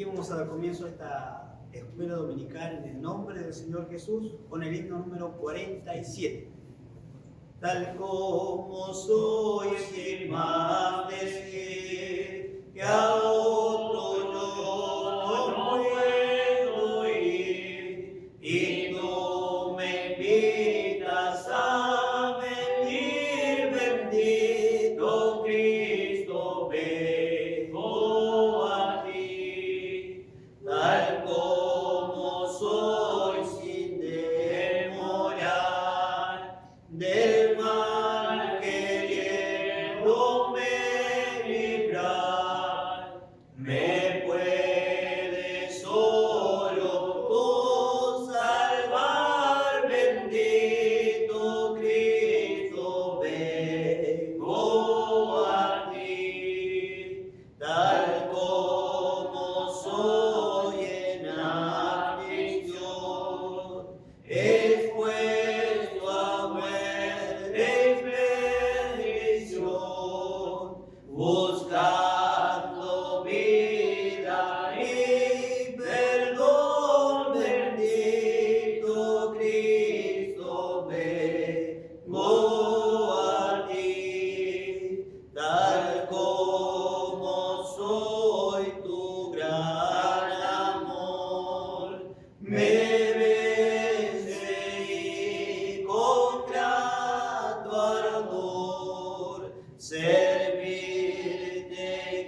Y vamos a dar comienzo a esta escuela dominical en el nombre del Señor Jesús con el himno número 47. Tal como soy, sin más decir que a otro yo no puedo ir, y tú me invitas a venir, bendito Cristo, vengo a ti, tal como soy, sin demorar del mal queriéndome librar. Me puedes solo tú salvar, bendito Cristo, vengo a ti, tal como soy en aflicción, expuesto a muerte y perdición, buscando vida y perdón, bendito Cristo, vengo a ti, tal como soy, tu gran amor me vence y con grato ardor servirte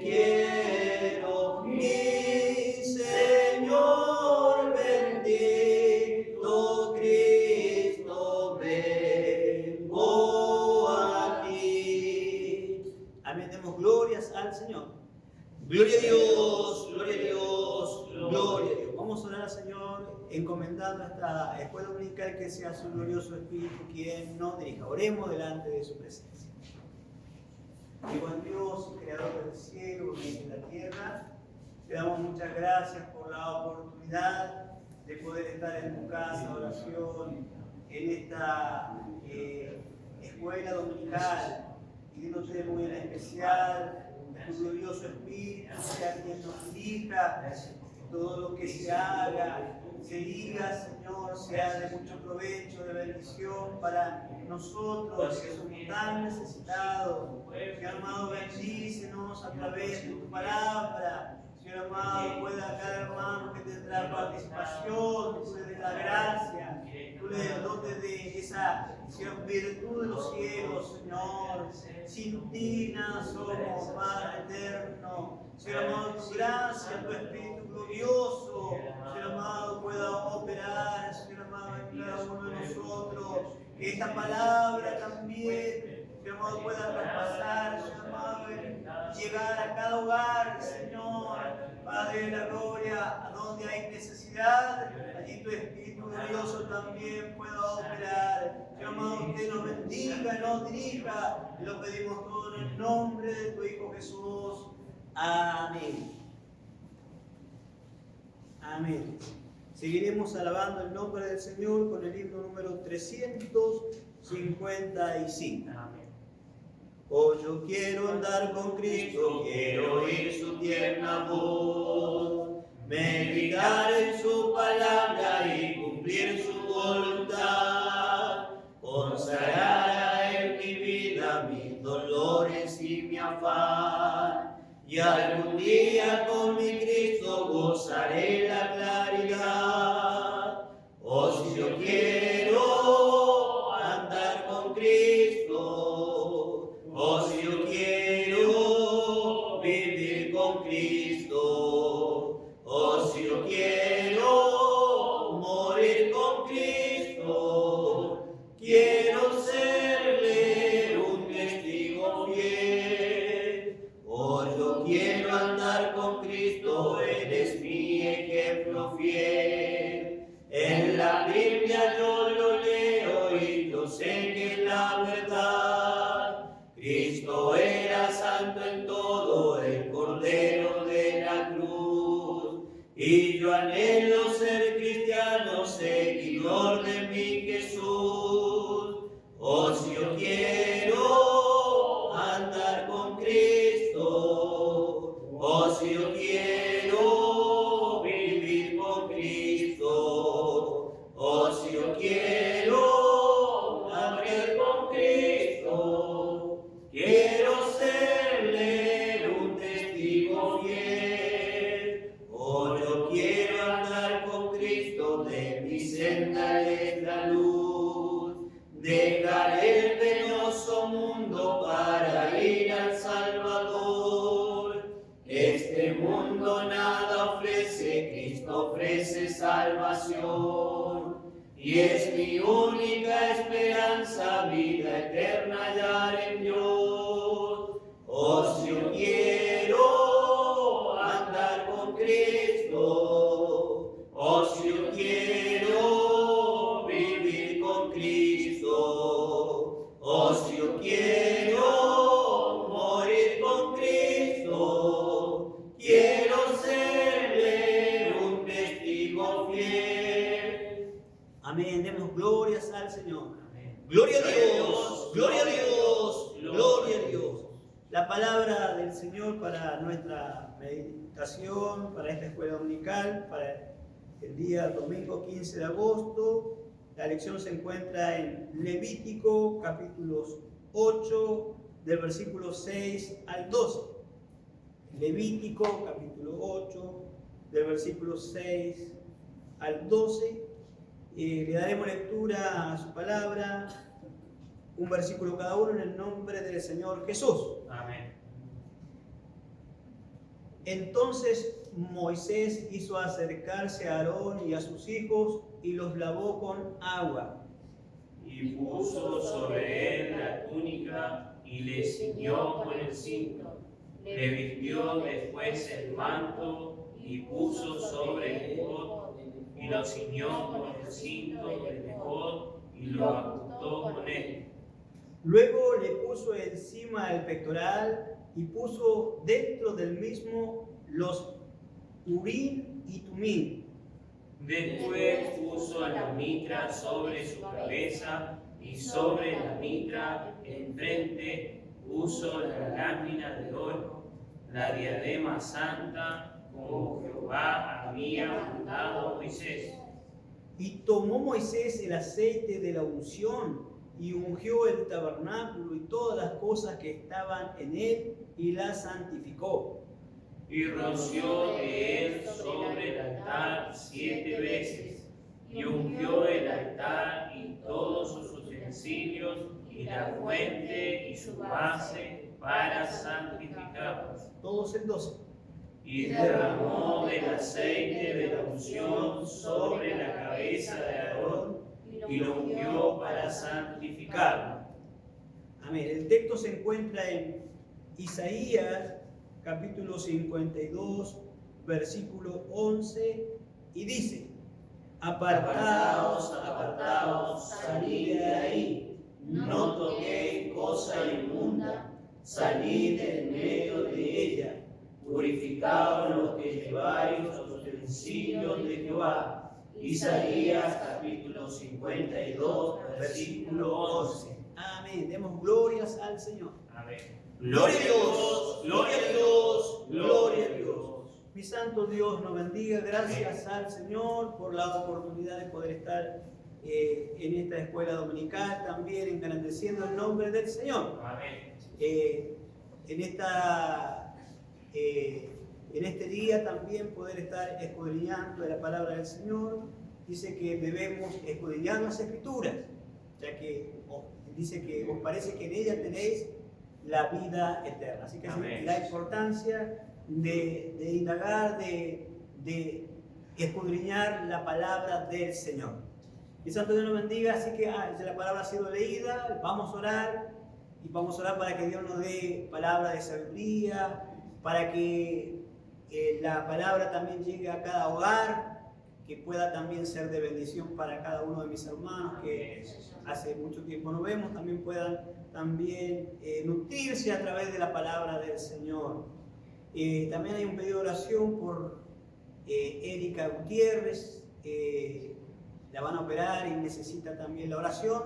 quiero, mi Señor, bendito Cristo, vengo a ti. Amén. Demos glorias al Señor. Gloria a Dios, gloria a Dios, gloria a Dios. Vamos a orar al Señor encomendando esta escuela dominical, que sea su glorioso Espíritu quien nos dirija. Oremos delante de su presencia. Y buen Dios, creador del cielo y de la tierra, te damos muchas gracias por la oportunidad de poder estar en tu casa, oración, en esta escuela dominical, pidiéndote muy en especial tu glorioso Espíritu sea quien nos dirija, todo lo que se haga, se diga, Señor, sea de mucho provecho, de bendición para nosotros que somos tan necesitados. Señor amado, bendícenos a través de tu palabra. Señor amado, pueda cada hermano que tendrá participación, tú le des la gracia, tú le dotes de esa, Señor, virtud de los cielos, Señor. Sin ti nada somos, Padre eterno. Señor amado, tu gracia, tu Espíritu glorioso, Señor amado, pueda operar, Señor amado, en cada uno de nosotros. Que esta palabra también, Señor amado, pueda traspasar, Señor amado, llegar a cada hogar, Señor. Padre de la gloria, a donde hay necesidad, allí tu Espíritu glorioso también pueda operar. Señor amado, usted nos bendiga, nos dirija, y lo pedimos todo en el nombre de tu Hijo Jesús. Amén. Amén. Seguiremos alabando el nombre del Señor con el himno número 355. Amén. Oh, yo quiero andar con Cristo, quiero oír su tierna voz, meditar en su palabra y cumplir su voluntad, consagrar a Él mi vida, mis dolores y mi afán, y algún día con mi Cristo gozaré la claridad. Oh, si yo quiero andar con Cristo, oh, si yo quiero vivir con Cristo, oh, si yo quiero morir con Cristo, quiero serle un testigo fiel. Oh, yo quiero andar con Cristo, Él es mi ejemplo fiel. En la Biblia yo lo leo y yo sé que es la verdad. Cristo era santo en todo, el Cordero de la cruz. Y yo anhelo ser cristiano, seguidor de mi Jesús. Oh, si yo quiero andar con Cristo, oh, si yo quiero quiero morir con Cristo, quiero serle un testigo fiel. Oh, yo quiero andar con Cristo, de mi senda es la luz. Dejaré el penoso mundo para ir al Salvador. Este mundo nada ofrece, Cristo ofrece salvación. Y es mi única esperanza, vida eterna hallar en Dios. Oh, si yo quiero andar con Cristo, oh, si yo quiero vivir con Cristo, oh, si yo quiero morir con Cristo, quiero serle un testigo fiel. Amén. Demos glorias al Señor. Amén. Gloria a Dios, gloria a Dios, gloria a Dios. La palabra del Señor para nuestra meditación, para esta escuela dominical, para el día domingo 15 de agosto. La lección se encuentra en Levítico, capítulos 8, del versículo 6 al 12. Levítico, capítulo 8, del versículo 6 al 12. Le daremos lectura a su palabra, un versículo cada uno en el nombre del Señor Jesús. Amén. Entonces Moisés hizo acercarse a Aarón y a sus hijos y los lavó con agua. Y puso sobre él la túnica y le ciñó con el cinto. Le vistió después el manto y puso sobre el efod y lo ciñó con el cinto del efod y lo ajustó con él. Luego le puso encima el pectoral y puso dentro del mismo los Urim y Tumim. Después puso la mitra sobre su cabeza y sobre la mitra enfrente puso la lámina de oro, la diadema santa, como Jehová había mandado a Moisés. Y tomó Moisés el aceite de la unción y ungió el tabernáculo y todas las cosas que estaban en él y las santificó. Y roció de él sobre el altar 7 veces, y ungió el altar y todos sus utensilios, y la fuente y su base para santificarlos. Todos en 12. Y derramó del aceite de la unción sobre la cabeza de Aarón, y lo ungió para santificarlo. Amén. El texto se encuentra en Isaías, capítulo 52, versículo 11, y dice: Apartaos, apartaos, salid de ahí, no toquéis cosa inmunda, salid en medio de ella, purificaos los que lleváis los utensilios de Jehová. Isaías capítulo 52, versículo 11. Amén. Demos glorias al Señor. Amén. Gloria a Dios, gloria a Dios, gloria a Dios. Mi santo Dios nos bendiga. Gracias al Señor por la oportunidad de poder estar en esta escuela dominical, también engrandeciendo el nombre del Señor. Amén. En este día también poder estar escudriñando la palabra del Señor. Dice que debemos escudriñar las Escrituras, ya que dice que os parece que en ella tenéis la vida eterna. Así que Amén. La importancia de indagar, de escudriñar la palabra del Señor. Y Santo Dios nos bendiga. Así que la palabra ha sido leída, vamos a orar, y vamos a orar para que Dios nos dé palabra de sabiduría, para que la palabra también llegue a cada hogar, que pueda también ser de bendición para cada uno de mis hermanos que hace mucho tiempo no vemos, también puedan también nutrirse a través de la palabra del Señor. También hay un pedido de oración por Erika Gutiérrez, la van a operar y necesita también la oración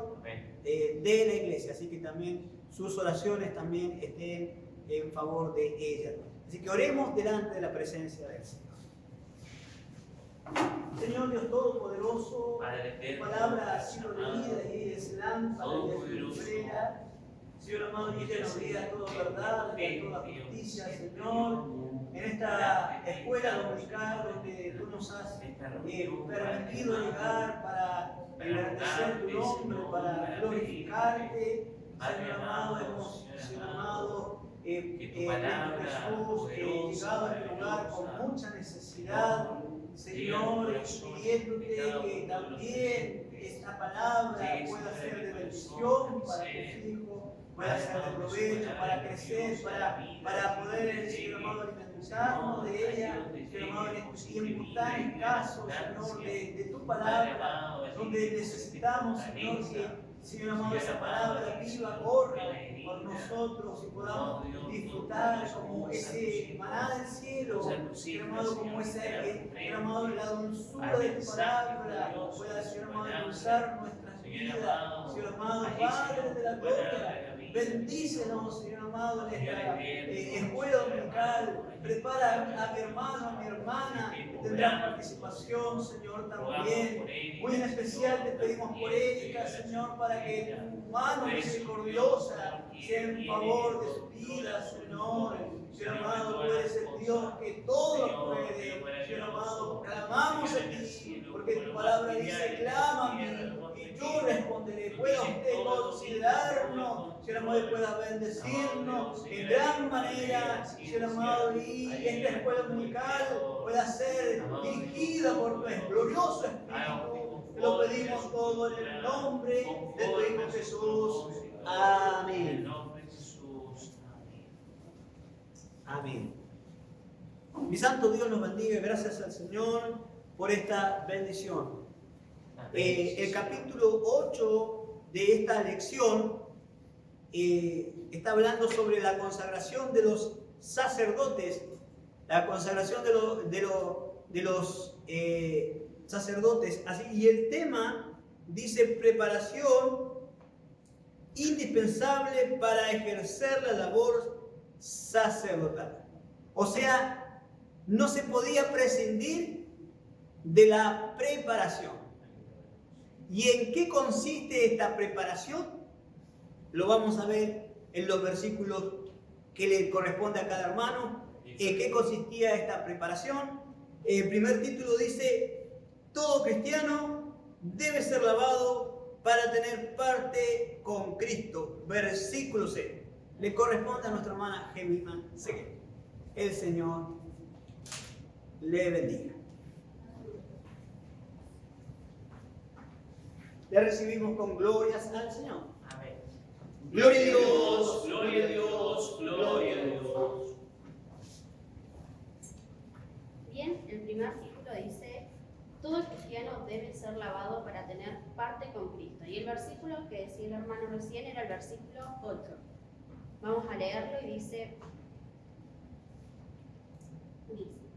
de la iglesia, así que también sus oraciones también estén en favor de ella. Así que oremos delante de la presencia del Señor. Señor Dios Todopoderoso, Padre tu eterno, palabra ha sido amado, leída y es lámpara y es todopoderoso, lumbrera. Señor amado, y ella nos guía a toda verdad y a toda justicia, Señor. En esta escuela dominical donde tú nos has permitido llegar para engrandecer tu nombre, para glorificarte. Señor amado, hemos, Señor amado, Jesús, llegado a este lugar con mucha necesidad, Señor, pidiéndote que también esta palabra pueda ser de bendición para tus hijos, pueda ser de provecho, para crecer, para poder, Señor amado, alimentarnos de ella, Señor amado, en estos tiempos tan escasos, Señor, de tu palabra, donde necesitamos, Señor, que Señor amado, esa palabra viva, corra por nosotros y podamos disfrutar como ese maná del cielo, Señor amado, como esa, Señor amado, la dulzura de tu palabra pueda, Señor amado, endulzar nuestras vidas, Señor amado, Padre de la gloria. Bendícenos, Señor amado, en esta escuela dominical. Prepara a mi hermano, a mi hermana, que tendrán participación, Señor, también. Muy en especial te pedimos por Erika, Señor, para que tu mano misericordiosa sea en favor de su vida, Señor. Señor amado, tú eres el Dios que todo lo puede. Señor amado, clamamos a ti, porque tu palabra dice, clama a mí y yo responderé. Pueda usted considerarnos, Señor amado, pueda bendecirnos en gran manera, Señor amado, y esta escuela dominical pueda ser dirigida por tu glorioso Espíritu. Te lo pedimos todo en el nombre de tu Hijo Jesús. Amén. Amén. Mi santo Dios nos bendiga, gracias al Señor por esta bendición. El capítulo 8 de esta lección está hablando sobre la consagración de los sacerdotes, la consagración de los sacerdotes. Así, y el tema dice preparación indispensable para ejercer la labor sacerdotal. O sea, no se podía prescindir de la preparación. ¿Y en qué consiste esta preparación? Lo vamos a ver en los versículos que le corresponde a cada hermano. ¿En qué consistía esta preparación? El primer título dice, todo cristiano debe ser lavado para tener parte con Cristo. Versículo 6. Le corresponde a nuestra hermana Gemima Seguel. El Señor le bendiga. Le recibimos con glorias al Señor. Amén. Gloria a Dios, gloria a Dios, gloria a Dios. Bien, el primer título dice, todo cristiano debe ser lavado para tener parte con Cristo. Y el versículo que decía el hermano recién era el versículo 8. Vamos a leerlo y dice,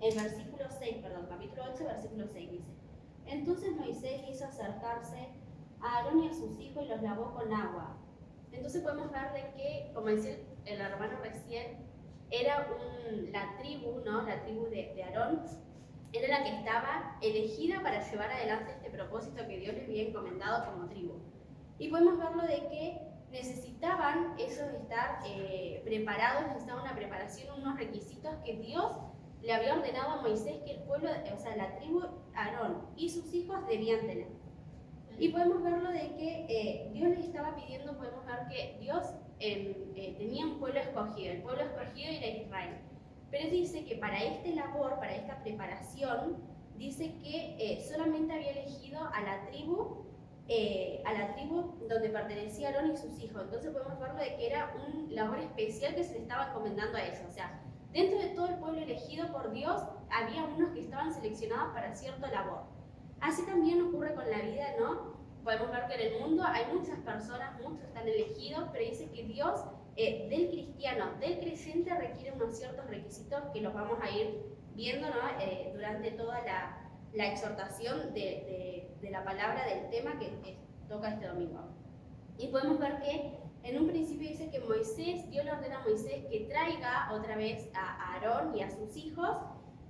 el versículo 6, perdón, capítulo 8, versículo 6 dice, entonces Moisés hizo acercarse a Aarón y a sus hijos y los lavó con agua. Entonces podemos ver de que, como decía el hermano recién, era la tribu, ¿no? La tribu de Aarón, era la que estaba elegida para llevar adelante este propósito que Dios les había encomendado como tribu. Y podemos verlo de que necesitaban ellos estar preparados, necesitaban una preparación, unos requisitos que Dios le había ordenado a Moisés que el pueblo, o sea, la tribu Aarón y sus hijos debían tener. Y podemos verlo de que Dios les estaba pidiendo, podemos ver que Dios tenía un pueblo escogido, el pueblo escogido era Israel. Pero dice que para esta labor, para esta preparación, dice que solamente había elegido a la tribu donde pertenecía Aarón y sus hijos. Entonces podemos verlo de que era una labor especial que se le estaba encomendando a ellos. O sea, dentro de todo el pueblo elegido por Dios, había unos que estaban seleccionados para cierta labor. Así también ocurre con la vida, ¿no? Podemos ver que en el mundo hay muchas personas, muchos están elegidos, pero dice que Dios del cristiano, del creyente, requiere unos ciertos requisitos que los vamos a ir viendo, ¿no? Durante toda la exhortación de la palabra del tema que toca este domingo. Y podemos ver que en un principio dice que Dios le ordena a Moisés que traiga otra vez a Aarón y a sus hijos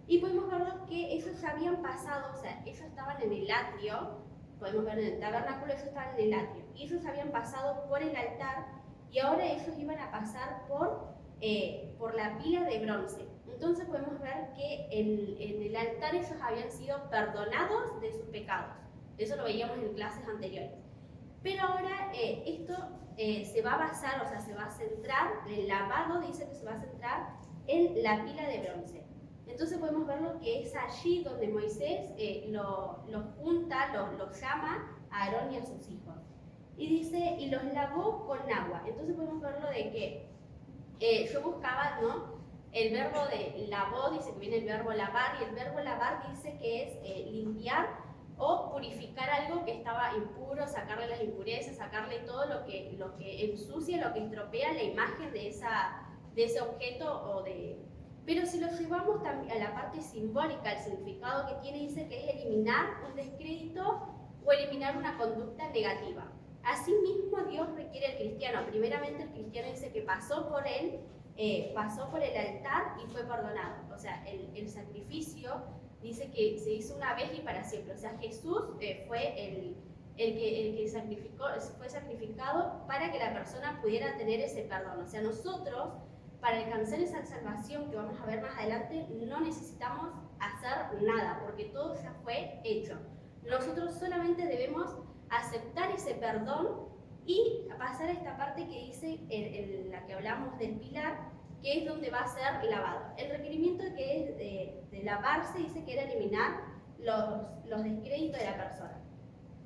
Y podemos ver que ellos ya habían pasado, o sea, ellos estaban en el atrio, podemos ver en el tabernáculo, ellos estaban en el atrio, y ellos habían pasado por el altar, y ahora ellos iban a pasar por la pila de bronce. Entonces podemos ver que en el altar ellos habían sido perdonados de sus pecados. Eso lo veíamos en clases anteriores. Pero ahora esto se va a basar, o sea, se va a centrar, el lavado dice que se va a centrar en la pila de bronce. Entonces podemos verlo que es allí donde Moisés lo junta, lo llama a Aarón y a sus hijos. Y dice, y los lavó con agua. Entonces podemos verlo de que yo buscaba, ¿no? El verbo de lavó, dice que viene el verbo lavar, y el verbo lavar dice que es limpiar o purificar algo que estaba impuro, sacarle las impurezas, sacarle todo lo que ensucia, lo que estropea la imagen de ese objeto Pero si lo llevamos también a la parte simbólica, el significado que tiene, dice que es eliminar un descrédito o eliminar una conducta negativa. Asimismo, Dios requiere al cristiano. Primeramente, el cristiano dice que pasó por el altar y fue perdonado. O sea, el sacrificio dice que se hizo una vez y para siempre. O sea, Jesús fue el que fue sacrificado para que la persona pudiera tener ese perdón. O sea, nosotros, para alcanzar esa salvación que vamos a ver más adelante, no necesitamos hacer nada, porque todo ya fue hecho. Nosotros solamente debemos aceptar ese perdón y pasar a esta parte que dice, en la que hablamos del pilar, que es donde va a ser lavado. El requerimiento que es de lavarse dice que era eliminar los descréditos de la persona.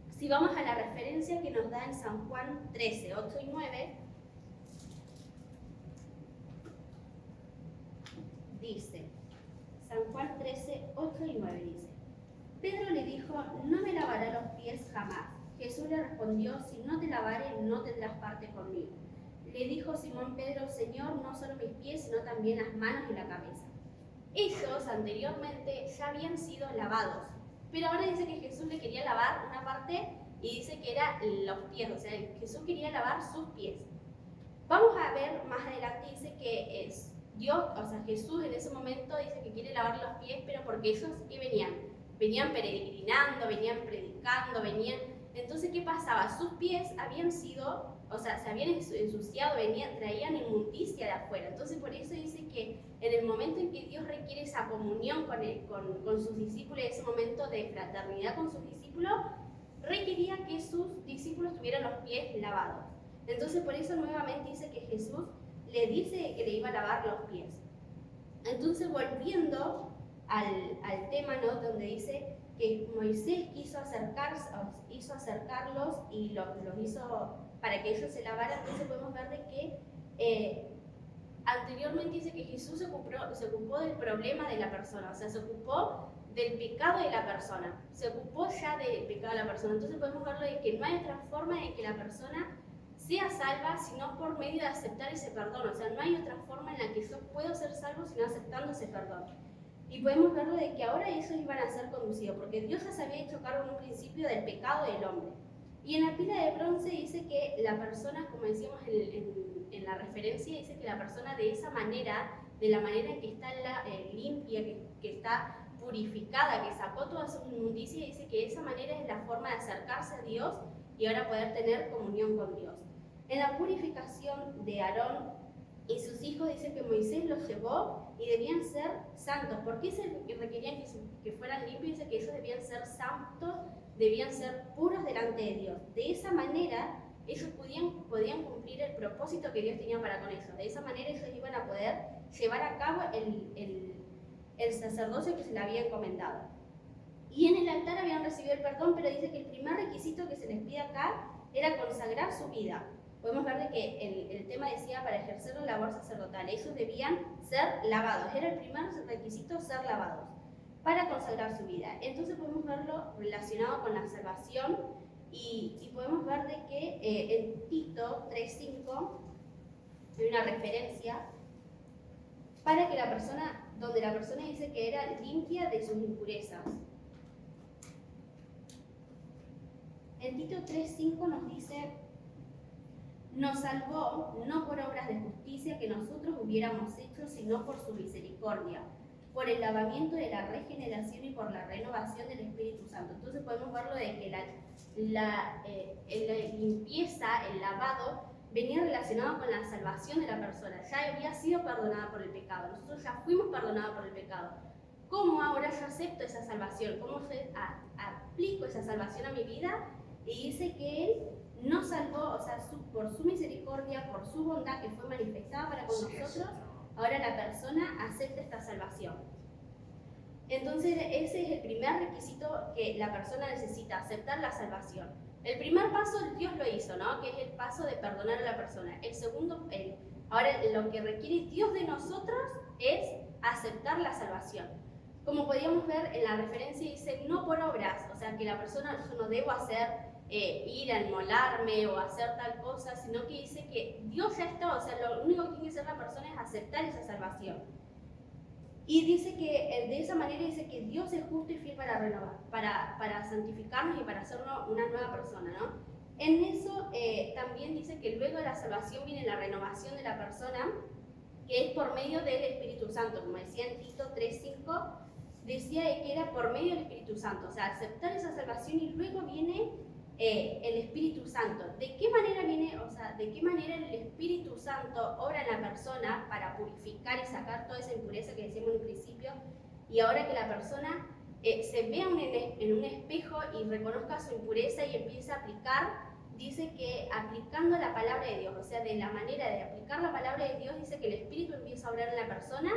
Si vamos a la referencia que nos da en San Juan 13, 8 y 9, dice, San Juan 13, 8 y 9 dice, Pedro le dijo, no me lavará los pies jamás. Jesús le respondió, si no te lavare, no tendrás parte conmigo. Le dijo Simón Pedro, Señor, no solo mis pies, sino también las manos y la cabeza. Ellos anteriormente ya habían sido lavados, pero ahora dice que Jesús le quería lavar una parte y dice que era los pies, o sea, Jesús quería lavar sus pies. Vamos a ver más adelante, dice que es Dios, o sea, Jesús en ese momento dice que quiere lavar los pies, pero porque ellos, ¿qué venían? Venían peregrinando, venían predicando, Entonces, ¿qué pasaba? Sus pies habían sido, o sea, se habían ensuciado, traían inmundicia de afuera. Entonces, por eso dice que en el momento en que Dios requiere esa comunión con sus discípulos, ese momento de fraternidad con sus discípulos, requería que sus discípulos tuvieran los pies lavados. Entonces, por eso nuevamente dice que Jesús le dice que le iba a lavar los pies. Entonces, volviendo al tema, ¿no? Donde dice que Moisés quiso acercarlos y los hizo para que ellos se lavaran. Entonces podemos ver de que anteriormente dice que Jesús se ocupó del problema de la persona, o sea, se ocupó del pecado de la persona, se ocupó ya del pecado de la persona. Entonces podemos verlo de que no hay otra forma de que la persona sea salva sino por medio de aceptar ese perdón. O sea, no hay otra forma en la que yo puedo ser salvo sino aceptando ese perdón. Y podemos verlo de que ahora ellos iban a ser conducidos, porque Dios ya se había hecho cargo en un principio del pecado del hombre. Y en la pila de bronce dice que la persona, como decíamos en la referencia, dice que la persona de esa manera, de la manera en que está limpia, que está purificada, que sacó toda su inmundicia, dice que esa manera es la forma de acercarse a Dios y ahora poder tener comunión con Dios. En la purificación de Aarón y sus hijos dice que Moisés los llevó y debían ser santos. ¿Por qué se requerían que fueran limpios? Dice que ellos debían ser santos, debían ser puros delante de Dios. De esa manera ellos podían cumplir el propósito que Dios tenía para con ellos. De esa manera ellos iban a poder llevar a cabo el sacerdocio que se le había encomendado. Y en el altar habían recibido el perdón, pero dice que el primer requisito que se les pide acá era consagrar su vida. Podemos ver de que el tema decía para ejercer la labor sacerdotal, ellos debían ser lavados, era el primer requisito ser lavados para consagrar su vida. Entonces podemos verlo relacionado con la salvación y podemos ver de que en Tito 3:5 hay una referencia para que donde la persona dice que era limpia de sus impurezas. En Tito 3:5 nos dice: nos salvó no por obras de justicia que nosotros hubiéramos hecho, sino por su misericordia, por el lavamiento de la regeneración y por la renovación del Espíritu Santo. Entonces podemos verlo de que la limpieza, el lavado, venía relacionado con la salvación de la persona. Ya había sido perdonada por el pecado. Nosotros ya fuimos perdonados por el pecado. ¿Cómo ahora yo acepto esa salvación? ¿Cómo yo aplico esa salvación a mi vida? Y dice que Él nos salvó, o sea, por su misericordia, por su bondad que fue manifestada para con nosotros, ahora la persona acepta esta salvación. Entonces ese es el primer requisito que la persona necesita, aceptar la salvación. El primer paso Dios lo hizo, ¿no? Que es el paso de perdonar a la persona. El segundo, ahora lo que requiere Dios de nosotros es aceptar la salvación. Como podíamos ver en la referencia dice, no por obras, o sea que la persona, yo no debo hacer, ir a inmolarme o hacer tal cosa, sino que dice que Dios ya está, o sea, lo único que tiene que hacer la persona es aceptar esa salvación. Y dice que de esa manera dice que Dios es justo y fiel para renovar, para santificarnos y para hacernos una nueva persona, ¿no? En eso también dice que luego de la salvación viene la renovación de la persona, que es por medio del Espíritu Santo, como decía en Tito 3:5, decía que era por medio del Espíritu Santo, o sea, aceptar esa salvación y luego viene el Espíritu Santo. ¿De qué manera viene, o sea, de qué manera el Espíritu Santo obra en la persona para purificar y sacar toda esa impureza que decíamos en un principio? Y ahora que la persona se vea en un espejo y reconozca su impureza y empieza a aplicar, dice que aplicando la palabra de Dios, o sea, de la manera de aplicar la palabra de Dios, dice que el Espíritu empieza a obrar en la persona.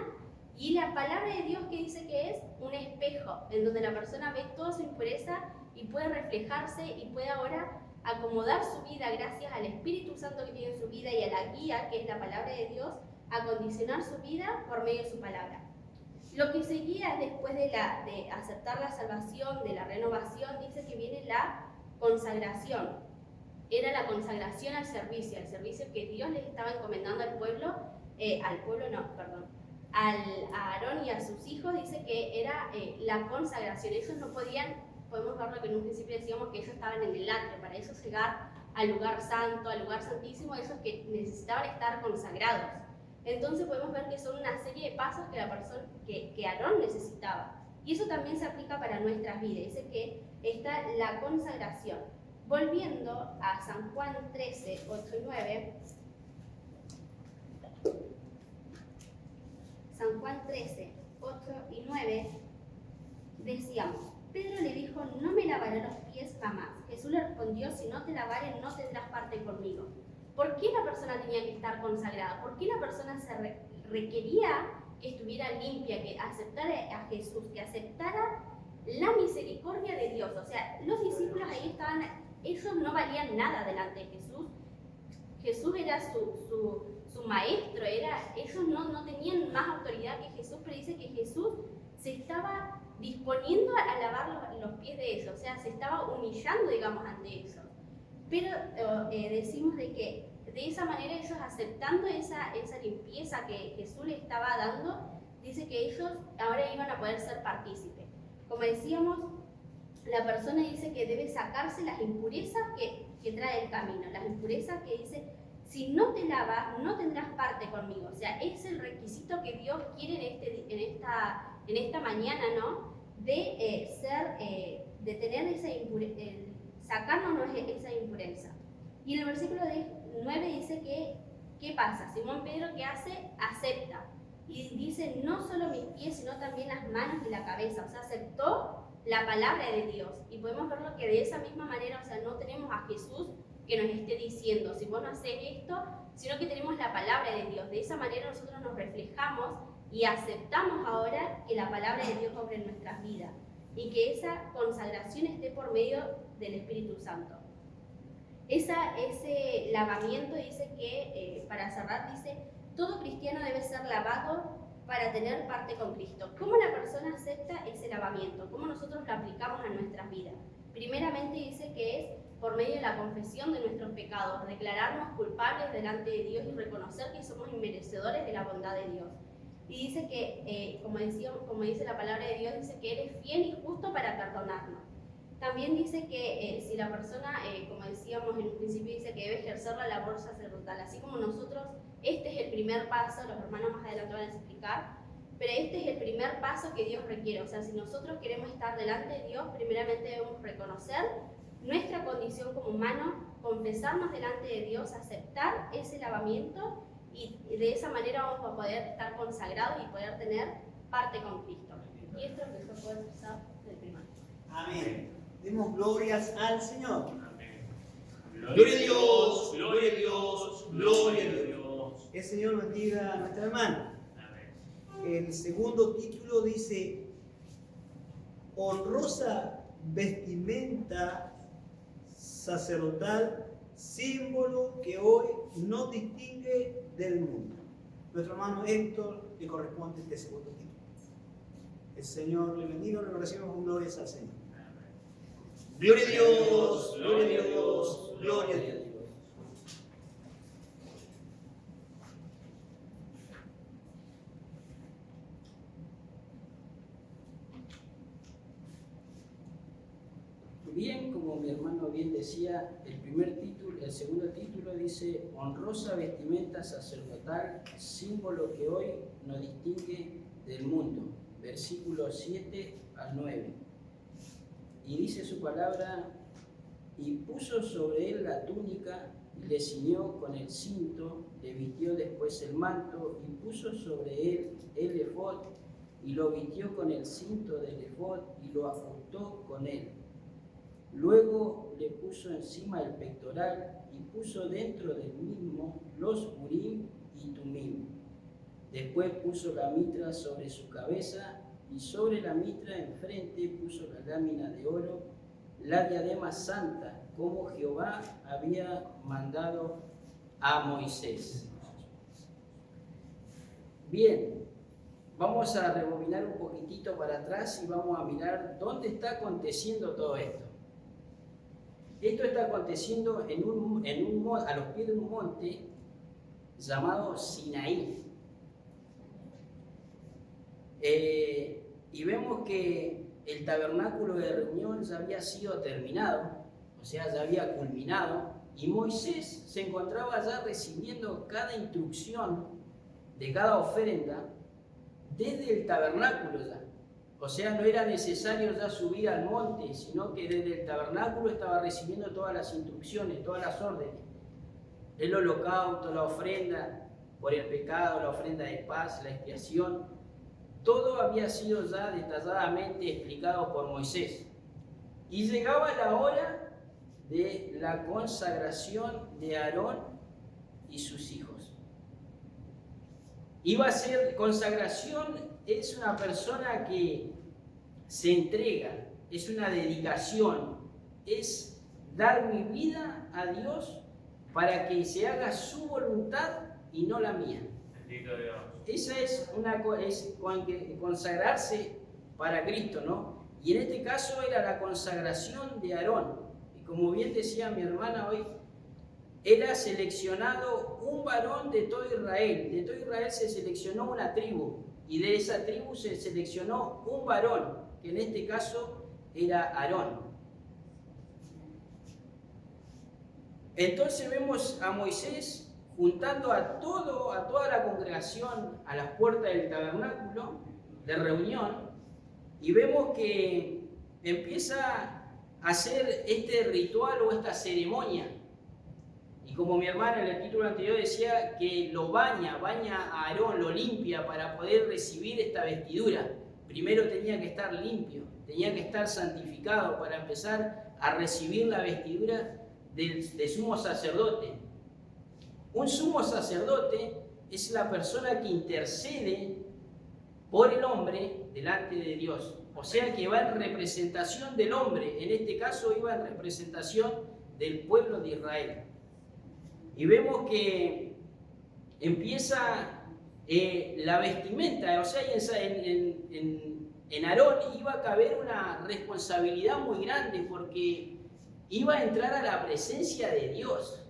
Y la palabra de Dios que dice que es un espejo, en donde la persona ve toda su impureza y puede reflejarse y puede ahora acomodar su vida gracias al Espíritu Santo que tiene en su vida y a la guía que es la palabra de Dios, acondicionar su vida por medio de su palabra. Lo que seguía después de aceptar la salvación, de la renovación, dice que viene la consagración. Era la consagración al servicio que Dios les estaba encomendando al pueblo, a Aarón y a sus hijos, dice que era la consagración. Ellos no podían, podemos verlo que en un principio decíamos que ellos estaban en el atrio, para ellos llegar al lugar santo, al lugar santísimo, ellos que necesitaban estar consagrados. Entonces podemos ver que son una serie de pasos que la persona, que Aarón necesitaba. Y eso también se aplica para nuestras vidas, dice que está la consagración. Volviendo a San Juan 13, 8 y 9, San Juan 13, 8 y 9, decíamos, Pedro le dijo, no me lavaré los pies jamás. Jesús le respondió, si no te lavaren no tendrás parte conmigo. ¿Por qué la persona tenía que estar consagrada? ¿Por qué la persona se requería que estuviera limpia, que aceptara a Jesús, que aceptara la misericordia de Dios? O sea, los discípulos ahí estaban, ellos no valían nada delante de Jesús. Jesús era su maestro, ellos no tenían más autoridad que Jesús, pero dice que Jesús se estaba disponiendo a lavar los pies de ellos, o sea, se estaba humillando, digamos, ante ellos. Pero decimos de que de esa manera ellos aceptando esa limpieza que Jesús les estaba dando, dice que ellos ahora iban a poder ser partícipes. Como decíamos, la persona dice que debe sacarse las impurezas que trae el camino, las impurezas que dice, si no te lavas, no tendrás parte conmigo. O sea, es el requisito que Dios quiere en esta mañana, ¿no? De tener esa impureza, sacarnos esa impureza. Y en el versículo 9 dice que, ¿qué pasa? Simón Pedro, ¿qué hace? Acepta. Y dice, no solo mis pies, sino también las manos y la cabeza. O sea, aceptó la palabra de Dios. Y podemos verlo que de esa misma manera, o sea, no tenemos a Jesús que nos esté diciendo, si vos no haces esto, sino que tenemos la palabra de Dios. De esa manera nosotros nos reflejamos y aceptamos ahora que la palabra de Dios obre en nuestras vidas y que esa consagración esté por medio del Espíritu Santo. Ese lavamiento dice que, para cerrar, dice, todo cristiano debe ser lavado para tener parte con Cristo. ¿Cómo la persona acepta ese lavamiento? ¿Cómo nosotros lo aplicamos a nuestras vidas? Primeramente dice que es por medio de la confesión de nuestros pecados, declararnos culpables delante de Dios y reconocer que somos inmerecedores de la bondad de Dios. Y dice que, como dice la palabra de Dios, dice que eres fiel y justo para perdonarnos. También dice que si la persona, como decíamos en un principio, dice que debe ejercer la labor sacerdotal, así como nosotros, este es el primer paso, los hermanos más adelante van a explicar, Pero este es el primer paso que Dios requiere. O sea, si nosotros queremos estar delante de Dios, primeramente debemos reconocer nuestra condición como humanos, confesarnos delante de Dios, aceptar ese lavamiento y de esa manera vamos a poder estar consagrados y poder tener parte con Cristo. Y esto es lo que yo puedo expresar del primario. Amén. Demos glorias al Señor. Amén. Gloria a Dios, gloria a Dios, gloria a Dios. El Señor bendiga a nuestra hermana. Amén. El segundo título dice: honrosa vestimenta sacerdotal, símbolo que hoy nos distingue del mundo. Nuestro hermano Héctor le corresponde este segundo título. El Señor le bendiga, le recibimos con glorias al Señor. Gloria a Dios, gloria a Dios, gloria a Dios. Bien, como mi hermano bien decía, el segundo título dice: honrosa vestimenta sacerdotal, símbolo que hoy nos distingue del mundo. Versículos 7 al 9. Y dice su palabra: y puso sobre él la túnica, y le ciñó con el cinto, le vistió después el manto, y puso sobre él el efod, y lo vistió con el cinto del efod, y lo ajustó con él. Luego le puso encima el pectoral y puso dentro del mismo los urim y tumim. Después puso la mitra sobre su cabeza y sobre la mitra enfrente puso la lámina de oro, la diadema santa, como Jehová había mandado a Moisés. Bien, vamos a rebobinar un poquitito para atrás y vamos a mirar dónde está aconteciendo todo esto. Esto está aconteciendo a los pies de un monte llamado Sinaí. Y vemos que el tabernáculo de reunión ya había sido terminado, o sea, ya había culminado, y Moisés se encontraba ya recibiendo cada instrucción de cada ofrenda desde el tabernáculo ya. O sea, no era necesario ya subir al monte, sino que desde el tabernáculo estaba recibiendo todas las instrucciones, todas las órdenes. El holocausto, la ofrenda por el pecado, la ofrenda de paz, la expiación. Todo había sido ya detalladamente explicado por Moisés. Y llegaba la hora de la consagración de Aarón y sus hijos. Iba a ser consagración. Es una persona que se entrega, es una dedicación, es dar mi vida a Dios para que se haga su voluntad y no la mía. Bendito Dios. Esa es consagrarse para Cristo, ¿no? Y en este caso era la consagración de Aarón. Y como bien decía mi hermana hoy, era seleccionado un varón de todo Israel. De todo Israel se seleccionó una tribu. Y de esa tribu se seleccionó un varón, que en este caso era Aarón. Entonces vemos a Moisés juntando a toda la congregación a las puertas del tabernáculo de reunión, y vemos que empieza a hacer este ritual o esta ceremonia. Y como mi hermana en el título anterior decía, que lo baña a Aarón, lo limpia para poder recibir esta vestidura. Primero tenía que estar limpio, tenía que estar santificado para empezar a recibir la vestidura de sumo sacerdote. Un sumo sacerdote es la persona que intercede por el hombre delante de Dios. O sea que va en representación del hombre, en este caso iba en representación del pueblo de Israel. Y vemos que empieza la vestimenta, o sea, en Aarón iba a caber una responsabilidad muy grande porque iba a entrar a la presencia de Dios.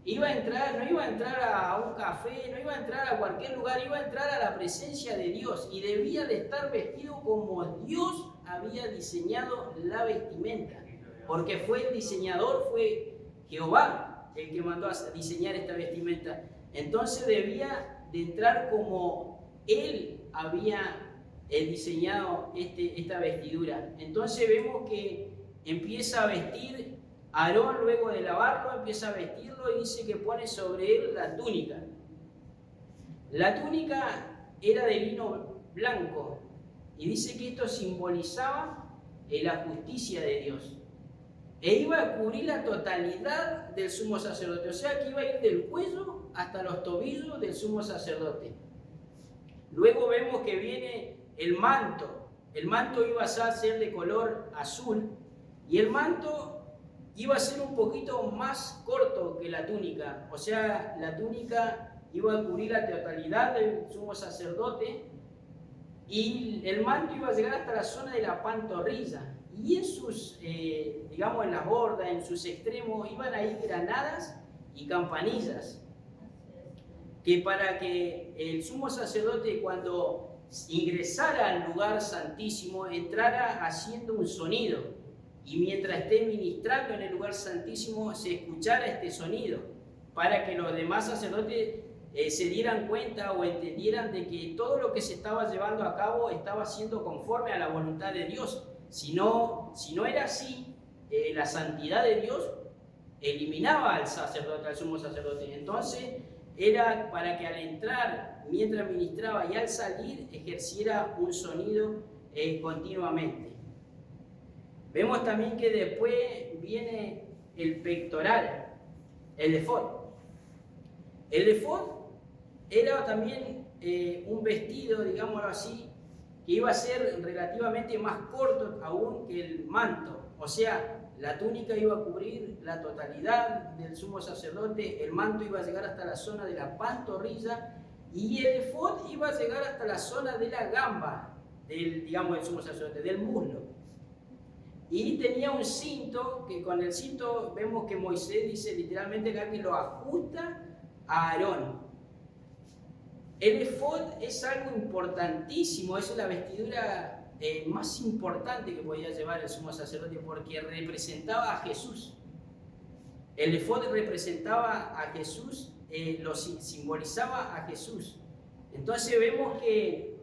No iba a entrar a un café, no iba a entrar a cualquier lugar, iba a entrar a la presencia de Dios y debía de estar vestido como Dios había diseñado la vestimenta, porque fue el diseñador, fue Jehová el que mandó a diseñar esta vestimenta. Entonces debía de entrar como Él había diseñado esta vestidura. Entonces vemos que empieza a vestir a Aarón, luego de lavarlo, empieza a vestirlo y dice que pone sobre él la túnica. La túnica era de lino blanco y dice que esto simbolizaba la justicia de Dios. E iba a cubrir la totalidad del sumo sacerdote, o sea que iba a ir del cuello hasta los tobillos del sumo sacerdote. Luego vemos que viene el manto. El manto iba a ser de color azul y el manto iba a ser un poquito más corto que la túnica, o sea, la túnica iba a cubrir la totalidad del sumo sacerdote y el manto iba a llegar hasta la zona de la pantorrilla. Y en sus, digamos, en las bordas, en sus extremos, iban a ir granadas y campanillas. Que para que el sumo sacerdote, cuando ingresara al lugar santísimo, entrara haciendo un sonido. Y mientras esté ministrando en el lugar santísimo, se escuchara este sonido. Para que los demás sacerdotes se dieran cuenta o entendieran de que todo lo que se estaba llevando a cabo estaba siendo conforme a la voluntad de Dios. Si no era así, la santidad de Dios eliminaba al sacerdote, al sumo sacerdote. Entonces era para que al entrar, mientras ministraba y al salir, ejerciera un sonido continuamente. Vemos también que después viene el pectoral, el efod. El efod era también un vestido, digámoslo así, que iba a ser relativamente más corto aún que el manto. O sea, la túnica iba a cubrir la totalidad del sumo sacerdote, el manto iba a llegar hasta la zona de la pantorrilla y el efod iba a llegar hasta la zona de la gamba del sumo sacerdote, del muslo. Y tenía un cinto, que con el cinto vemos que Moisés dice literalmente acá que lo ajusta a Aarón. El efod es algo importantísimo, es la vestidura más importante que podía llevar el sumo sacerdote porque representaba a Jesús. El efod representaba a Jesús, lo simbolizaba a Jesús. Entonces vemos que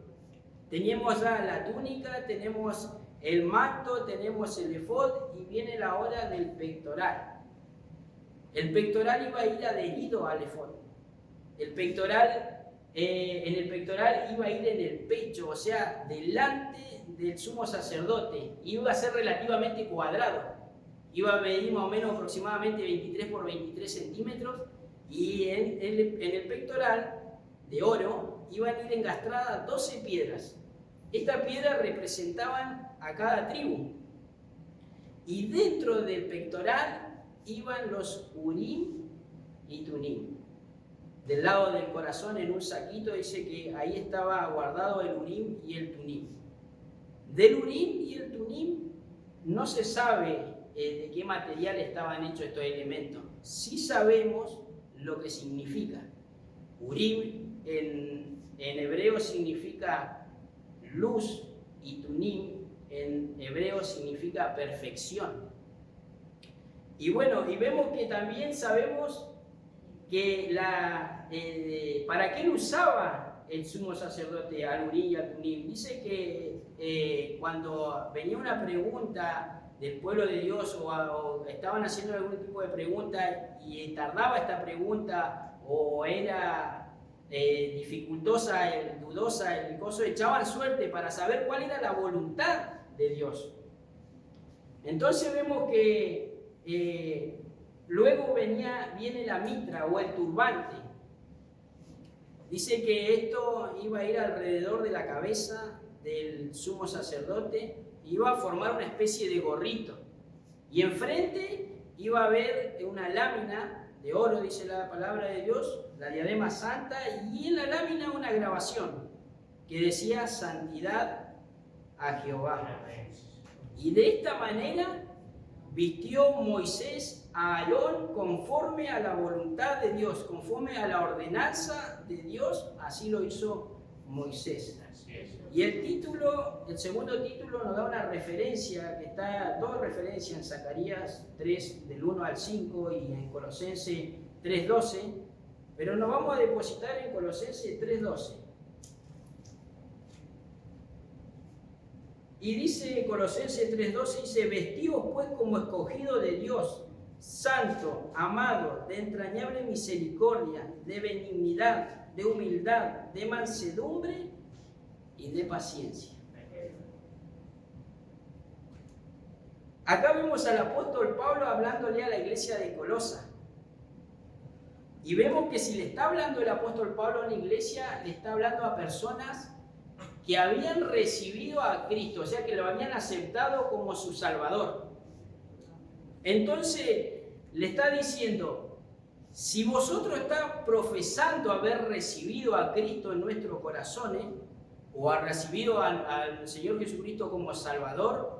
teníamos ya la túnica, tenemos el manto, tenemos el efod y viene la hora del pectoral. El pectoral iba a ir adherido al efod. El pectoral... en el pectoral iba a ir en el pecho, o sea, delante del sumo sacerdote. Iba a ser relativamente cuadrado. Iba a medir más o menos aproximadamente 23 por 23 centímetros. Y en el pectoral de oro iban a ir engastradas 12 piedras. Estas piedras representaban a cada tribu. Y dentro del pectoral iban los Urim y Tumim. Del lado del corazón, en un saquito, dice que ahí estaba guardado el Urim y el Tumim. Del Urim y el Tumim no se sabe de qué material estaban hechos estos elementos. Sí sabemos lo que significa. Urim en hebreo significa luz y Tumim en hebreo significa perfección. Y bueno, y vemos que también sabemos que ¿para qué lo usaba el sumo sacerdote al Urim y al Tumim? Dice que cuando venía una pregunta del pueblo de Dios o estaban haciendo algún tipo de pregunta y tardaba esta pregunta o era dificultosa, dudosa, el coso, echaban suerte para saber cuál era la voluntad de Dios. Entonces vemos que luego viene la mitra o el turbante. Dice que esto iba a ir alrededor de la cabeza del sumo sacerdote, iba a formar una especie de gorrito. Y enfrente iba a haber una lámina de oro, dice la palabra de Dios, la diadema santa, y en la lámina una grabación que decía santidad a Jehová. Y de esta manera vistió Moisés a Aarón conforme a la voluntad de Dios, conforme a la ordenanza de Dios, así lo hizo Moisés. Y el segundo título nos da una referencia, que está toda referencia en Zacarías 3, del 1 al 5 y en Colosenses 3:12, pero nos vamos a depositar en Colosenses 3:12. Y dice Colosenses 3:12, dice, vestidos pues como escogidos de Dios, santo, amado, de entrañable misericordia, de benignidad, de humildad, de mansedumbre y de paciencia. Acá vemos al apóstol Pablo hablándole a la iglesia de Colosa. Y vemos que si le está hablando el apóstol Pablo a la iglesia, le está hablando a personas que habían recibido a Cristo, o sea que lo habían aceptado como su Salvador. Entonces le está diciendo, si vosotros están profesando haber recibido a Cristo en nuestros corazones, o ha recibido al Señor Jesucristo como Salvador,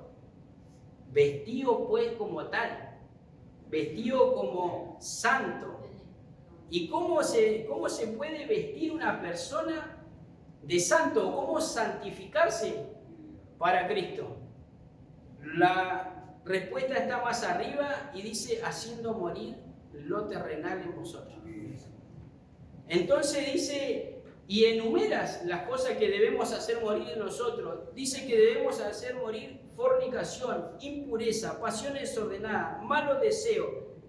vestido pues como tal, vestido como santo. ¿Y cómo se puede vestir una persona de santo? ¿Cómo santificarse para Cristo? La respuesta está más arriba y dice, haciendo morir lo terrenal en vosotros. Entonces dice, y enumeras las cosas que debemos hacer morir en nosotros. Dice que debemos hacer morir fornicación, impureza, pasión desordenada, malos deseos,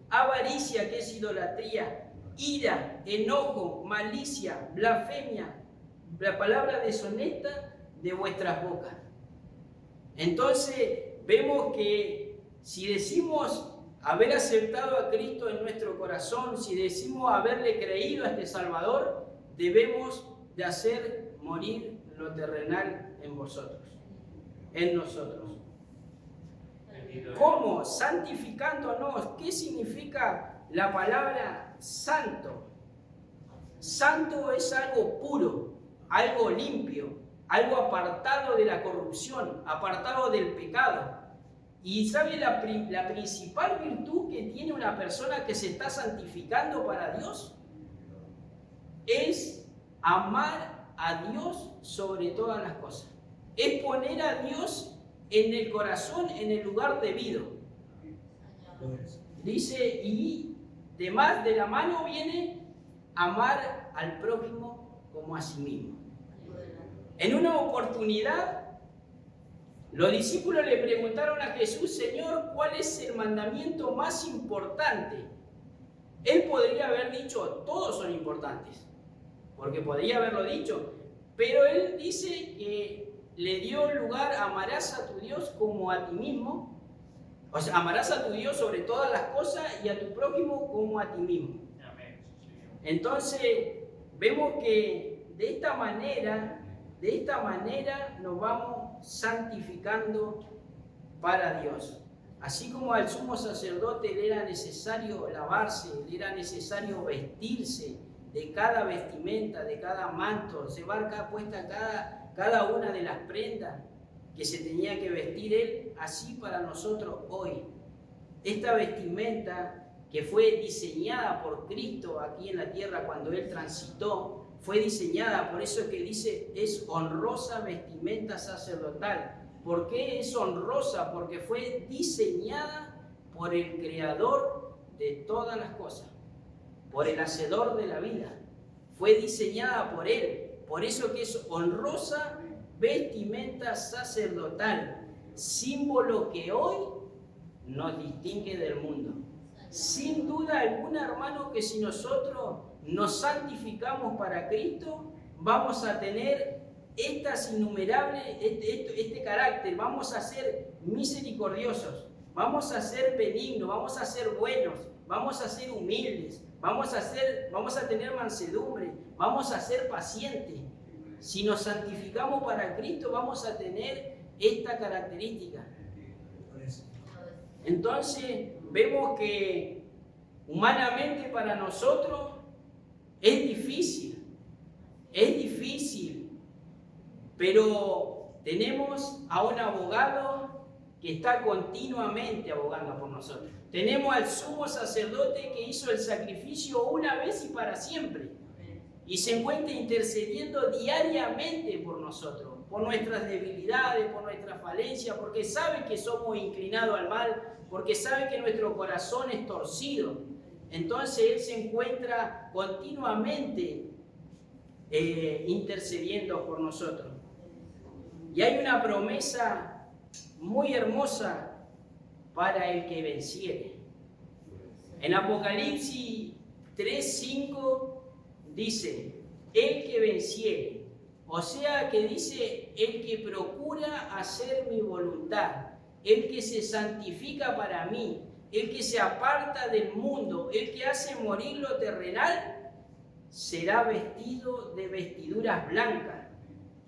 avaricia, que es idolatría, ira, enojo, malicia, blasfemia, la palabra deshonesta de vuestras bocas. Entonces vemos que si decimos haber aceptado a Cristo en nuestro corazón, si decimos haberle creído a este Salvador, debemos de hacer morir lo terrenal en vosotros, en nosotros. ¿Cómo? Santificándonos. ¿Qué significa la palabra santo? Santo es algo puro, algo limpio, algo apartado de la corrupción, apartado del pecado. ¿Y sabe la principal virtud que tiene una persona que se está santificando para Dios? Es amar a Dios sobre todas las cosas. Es poner a Dios en el corazón, en el lugar debido. Dice, y demás de la mano viene amar al prójimo como a sí mismo. En una oportunidad, los discípulos le preguntaron a Jesús, Señor, ¿cuál es el mandamiento más importante? Él podría haber dicho, todos son importantes, porque podría haberlo dicho, pero él dice que le dio lugar, amarás a tu Dios como a ti mismo, o sea, amarás a tu Dios sobre todas las cosas y a tu prójimo como a ti mismo. Entonces, vemos que de esta manera nos vamos santificando para Dios. Así como al sumo sacerdote le era necesario lavarse, le era necesario vestirse de cada vestimenta, de cada manto, llevar puesta cada una de las prendas que se tenía que vestir él, así para nosotros hoy. Esta vestimenta que fue diseñada por Cristo aquí en la tierra cuando él transitó, fue diseñada, por eso es que dice, es honrosa vestimenta sacerdotal. ¿Por qué es honrosa? Porque fue diseñada por el Creador de todas las cosas, por el Hacedor de la vida. Fue diseñada por Él. Por eso que es honrosa vestimenta sacerdotal, símbolo que hoy nos distingue del mundo. Sin duda alguna, hermano, que si nosotros nos santificamos para Cristo, vamos a tener estas innumerables, este carácter, vamos a ser misericordiosos, vamos a ser benignos, vamos a ser buenos, vamos a ser humildes, vamos a tener mansedumbre, vamos a ser pacientes. Si nos santificamos para Cristo, vamos a tener esta característica. Entonces, vemos que humanamente para nosotros es difícil, pero tenemos a un abogado que está continuamente abogando por nosotros. Tenemos al sumo sacerdote que hizo el sacrificio una vez y para siempre. Y se encuentra intercediendo diariamente por nosotros, por nuestras debilidades, por nuestras falencias, porque sabe que somos inclinados al mal, porque sabe que nuestro corazón es torcido. Entonces Él se encuentra continuamente intercediendo por nosotros. Y hay una promesa muy hermosa para el que venciere. En Apocalipsis 3:5 dice, el que venciere, o sea que dice el que procura hacer mi voluntad, el que se santifica para mí, el que se aparta del mundo, el que hace morir lo terrenal, será vestido de vestiduras blancas,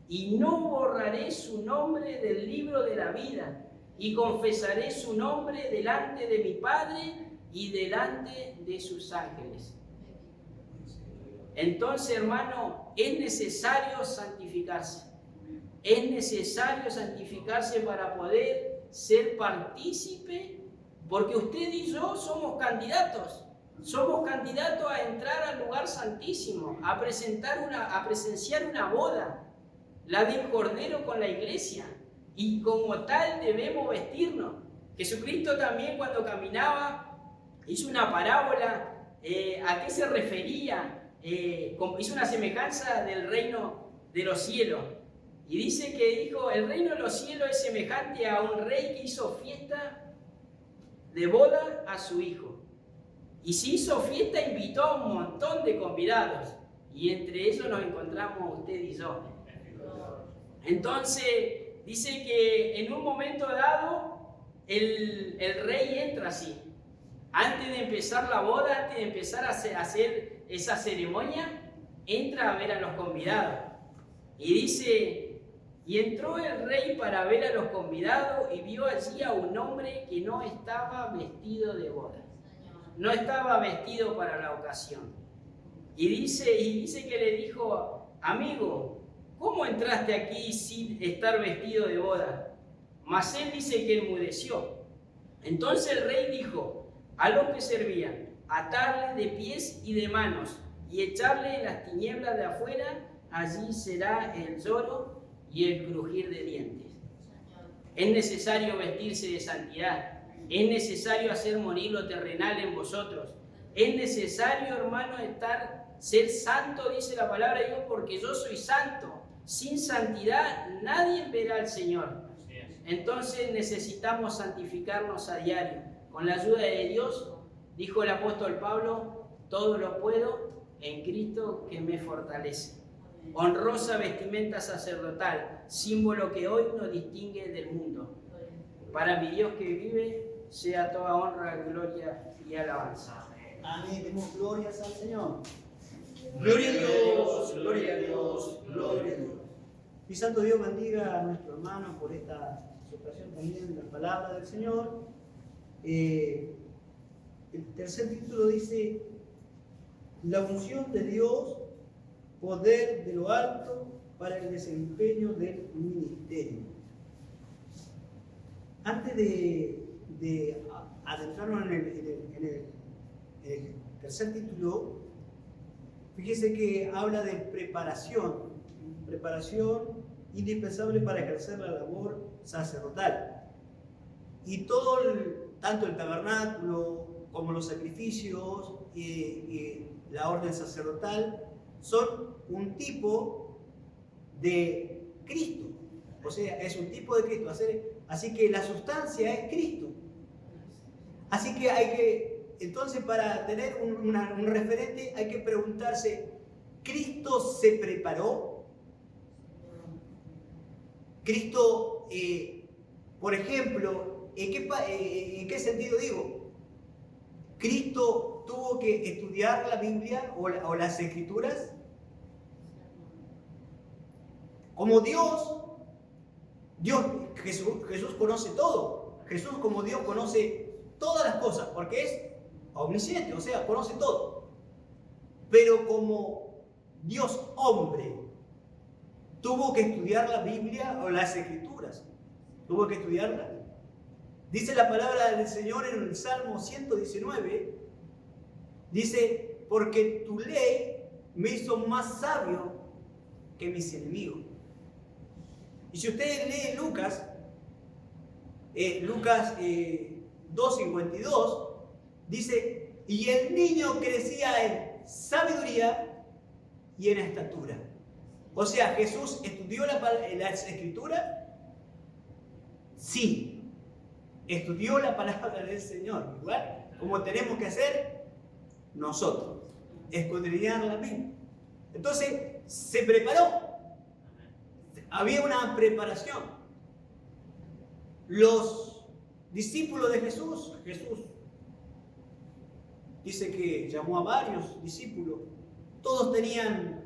y no borraré su nombre del libro de la vida, y confesaré su nombre delante de mi Padre y delante de sus ángeles. Entonces, hermano, es necesario santificarse. Es necesario santificarse para poder ser partícipe, porque usted y yo somos candidatos. Somos candidatos a entrar al lugar santísimo, a presenciar una boda, la del Cordero con la iglesia, y como tal debemos vestirnos. Jesucristo también, cuando caminaba, hizo una parábola. ¿A qué se refería? Hizo una semejanza del reino de los cielos. Y dice que dijo, el reino de los cielos es semejante a un rey que hizo fiesta de boda a su hijo. Y si hizo fiesta, invitó a un montón de convidados. Y entre ellos nos encontramos usted y yo. Entonces, dice que en un momento dado, el rey entra así. Antes de empezar la boda, antes de empezar a hacer esa ceremonia, entra a ver a los convidados. Y dice, y entró el rey para ver a los convidados y vio allí a un hombre que no estaba vestido de boda. No estaba vestido para la ocasión. Y dice que le dijo, amigo, ¿cómo entraste aquí sin estar vestido de boda? Mas él dice que enmudeció. Entonces el rey dijo a los que servían, atarle de pies y de manos y echarle en las tinieblas de afuera, allí será el lloro y el crujir de dientes. Es necesario vestirse de santidad, es necesario hacer morir lo terrenal en vosotros, es necesario, hermano, ser santo, dice la palabra de Dios, porque yo soy santo. Sin santidad nadie verá al Señor. Entonces necesitamos santificarnos a diario. Con la ayuda de Dios, dijo el apóstol Pablo, todo lo puedo en Cristo que me fortalece. Honrosa vestimenta sacerdotal, símbolo que hoy nos distingue del mundo. Para mi Dios que vive, sea toda honra, gloria y alabanza. Amén. Demos glorias al Señor. Gloria a Dios, gloria a Dios, gloria a Dios. Mi santo Dios bendiga a nuestro hermano por esta exhortación también de la palabra del Señor. El tercer título dice, la unción de Dios, poder de lo alto para el desempeño del ministerio. Antes de adentrarnos en el tercer título, fíjese que habla de preparación indispensable para ejercer la labor sacerdotal. Y tanto el tabernáculo como los sacrificios y la orden sacerdotal son un tipo de Cristo. O sea, es un tipo de Cristo. Así que la sustancia es Cristo. Así que entonces para tener un referente hay que preguntarse, ¿Cristo se preparó? Cristo, por ejemplo, ¿en qué sentido digo? ¿Cristo tuvo que estudiar la Biblia o las Escrituras? Como Jesús conoce todo. Jesús como Dios conoce todas las cosas, porque es omnisciente, o sea, conoce todo. Pero como Dios hombre, tuvo que estudiar la Biblia o las Escrituras. Tuvo que estudiarla. Dice la palabra del Señor en el Salmo 119, dice, porque tu ley me hizo más sabio que mis enemigos. Y si usted lee Lucas 2:52, dice, y el niño crecía en sabiduría y en estatura. O sea, Jesús estudió las Escrituras, Sí, estudió la palabra del Señor, igual como tenemos que hacer nosotros, escudriñar la Biblia. Entonces se preparó, había una preparación. Los discípulos de Jesús dice que llamó a varios discípulos.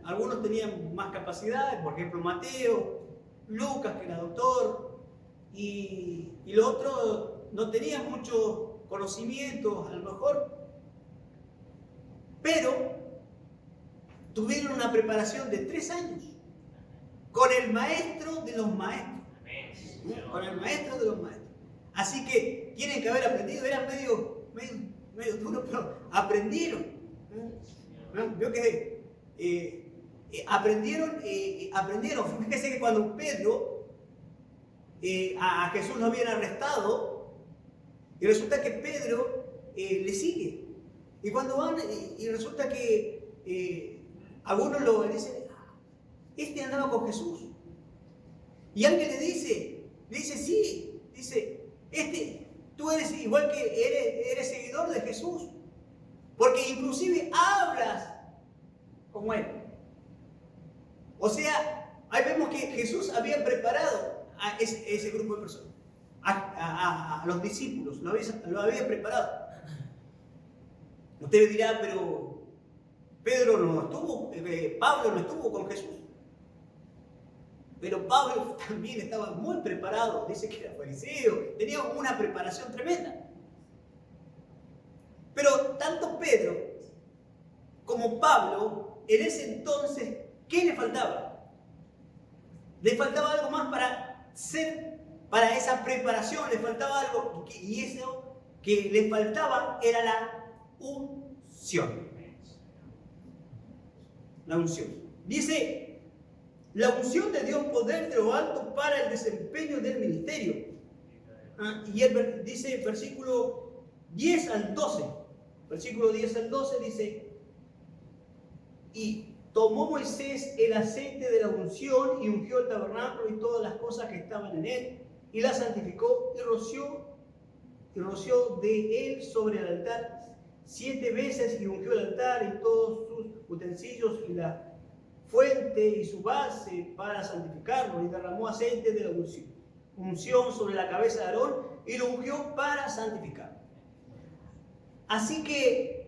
Algunos tenían más capacidades, por ejemplo Mateo, Lucas, que era doctor, y los otros no tenían mucho conocimiento, a lo mejor, pero tuvieron una preparación de 3 años con el maestro de los maestros. Con el maestro de los maestros. Así que tienen que haber aprendido, eran medio duro, pero aprendieron. Veo que aprendieron. Fíjense que cuando Pedro a Jesús lo habían arrestado, y resulta que Pedro le sigue. Y cuando van, y resulta que algunos lo dicen, este andaba con Jesús. Y alguien le dice, sí, dice, tú eres igual que eres seguidor de Jesús, porque inclusive hablas como él. O sea, ahí vemos que Jesús había preparado a ese grupo de personas, a los discípulos, lo había preparado. Usted dirá, pero Pablo no estuvo con Jesús. Pero Pablo también estaba muy preparado, dice que era fariseo, tenía una preparación tremenda. Pero tanto Pedro como Pablo, en ese entonces, ¿qué le faltaba? Le faltaba algo más para esa preparación, le faltaba algo, y eso que le faltaba era la unción. La unción. Dice, la unción de Dios, poder de lo alto para el desempeño del ministerio. Y él dice, versículo 10 al 12. Versículo 10 al 12 dice, y tomó Moisés el aceite de la unción y ungió el tabernáculo y todas las cosas que estaban en él, y la santificó y roció de él sobre el altar 7 veces, y ungió el altar y todos sus utensilios y la fuente y su base para santificarlo, y derramó aceite de la unción sobre la cabeza de Aarón y lo ungió para santificarlo. Así que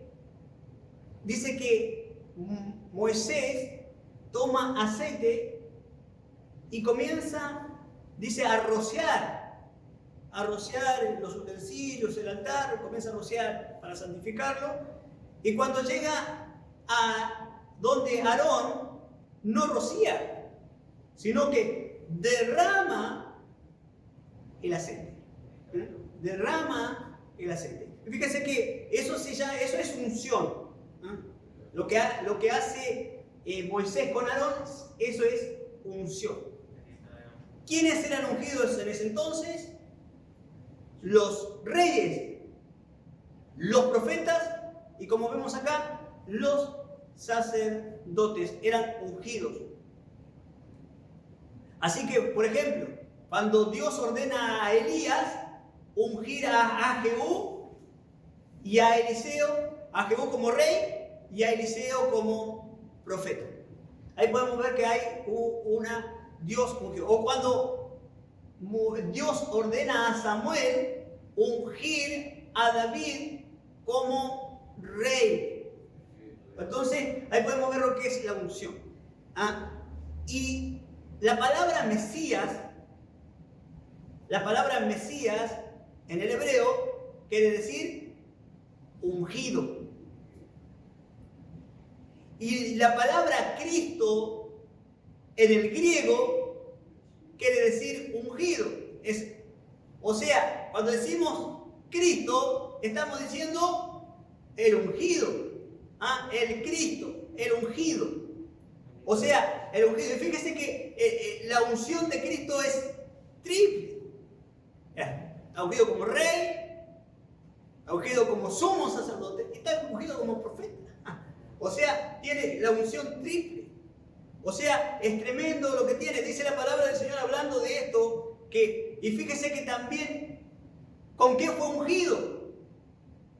dice que Moisés toma aceite y comienza, dice, a rociar los utensilios, el altar, comienza a rociar para santificarlo, y cuando llega a donde Aarón, no rocía, sino que derrama el aceite. Derrama el aceite. Y fíjense que eso es unción. Lo que hace Moisés con Aarón, eso es unción. ¿Quiénes eran ungidos en ese entonces? Los reyes, los profetas y, como vemos acá, los sacerdotes eran ungidos. Así que, por ejemplo, cuando Dios ordena a Elías ungir a Jehú y a Eliseo, a Jehú como rey y a Eliseo como profeta. Ahí podemos ver que hay Dios ungió. O cuando Dios ordena a Samuel ungir a David como rey. Entonces, ahí podemos ver lo que es la unción. Y la palabra Mesías en el hebreo quiere decir ungido. Y la palabra Cristo en el griego quiere decir ungido. O sea, cuando decimos Cristo, estamos diciendo el ungido. El Cristo, el ungido. O sea, el ungido. Fíjese que la unción de Cristo es triple. Está ungido como rey, está ungido como sumo sacerdote y está ungido como profeta. O sea, tiene la unción triple. O sea, es tremendo lo que tiene. Dice la palabra del Señor hablando de esto, que y fíjese que también, ¿con qué fue ungido?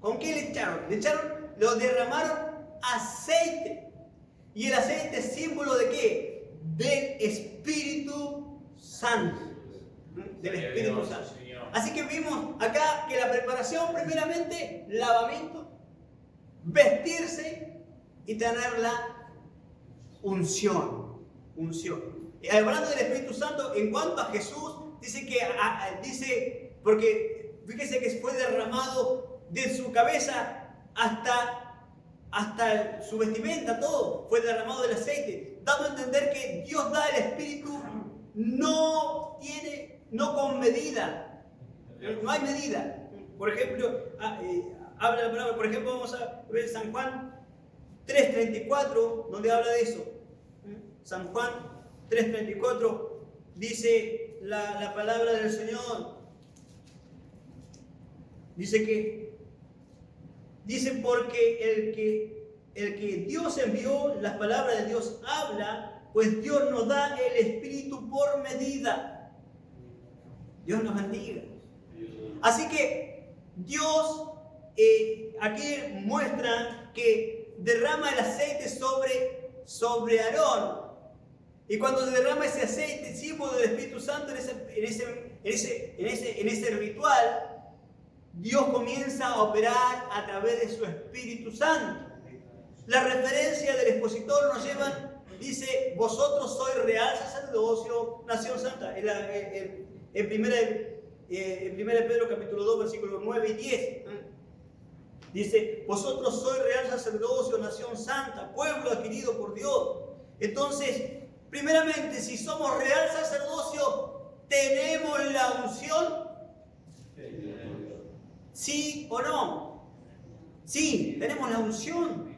¿Con qué le echaron? Lo derramaron aceite. ¿Y el aceite es símbolo de qué? Del Espíritu Santo. Del Espíritu Santo. Así que vimos acá que la preparación, primeramente, lavamiento, vestirse y tener la unción. Hablando del Espíritu Santo, en cuanto a Jesús, dice porque fíjese que fue derramado de su cabeza hasta su vestimenta, todo fue derramado del aceite, dando a entender que Dios da el Espíritu no con medida. No hay medida. Por ejemplo, habla la palabra, por ejemplo, vamos a ver San Juan 3:34, donde habla de eso. San Juan 3:34 dice la palabra del Señor. Dice porque el que Dios envió, las palabras de Dios habla, pues Dios nos da el Espíritu por medida. Dios nos bendiga. Así que Dios aquí muestra que derrama el aceite sobre Aarón. Y cuando se derrama ese aceite, símbolo del Espíritu Santo, en ese ritual, Dios comienza a operar a través de su Espíritu Santo. La referencia del expositor nos lleva, dice, vosotros sois real sacerdocio, nación santa. En 1 Pedro capítulo 2, versículos 9 y 10. Dice, vosotros sois real sacerdocio, nación santa, pueblo adquirido por Dios. Entonces, primeramente, si somos real sacerdocio, ¿tenemos la unción? ¿Sí o no? Sí, tenemos la unción.